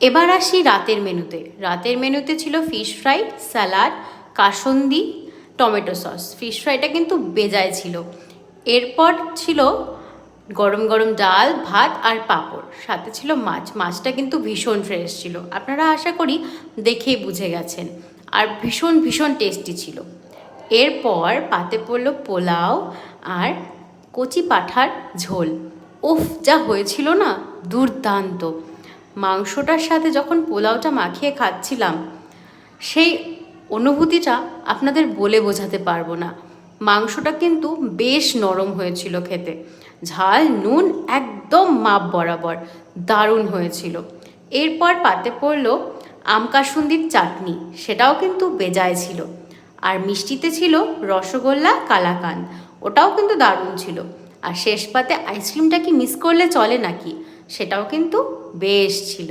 এবার আসি রাতের মেনুতে। রাতের মেনুতে ছিল fish fry, salad, kasundi, tomato sauce. Fish ফ্রাইটা কিন্তু বেজায় ছিল। এরপর ছিল গরম গরম ডাল, ভাত আর পাঁপড়, সাথে ছিল মাছ। মাছটা কিন্তু ভীষণ ফ্রেশ ছিল, আপনারা আশা করি দেখেই বুঝে গেছেন। আর ভীষণ ভীষণ টেস্টি ছিল। এরপর পাতে পড়লো পোলাও আর কচি পাঁঠার ঝোল। উফ, যা হয়েছিল না, দুর্দান্ত! মাংসটার সাথে যখন পোলাওটা মাখিয়ে খাচ্ছিলাম, সেই অনুভূতিটা আপনাদের বলে বোঝাতে পারবো না। মাংসটা কিন্তু বেশ নরম হয়েছিল খেতে, ঝাল নুন একদম মাপ বরাবর, দারুণ হয়েছিল। এরপর পাতে পড়লো আম কাসুন্দির চাটনি, সেটাও কিন্তু বেজায় ছিল। আর মিষ্টিতে ছিল রসগোল্লা কালাকাঁদ, ওটাও কিন্তু দারুণ ছিল। আর শেষ পাতে আইসক্রিমটা কি মিস করলে চলে নাকি, সেটাও কিন্তু বেশ ছিল।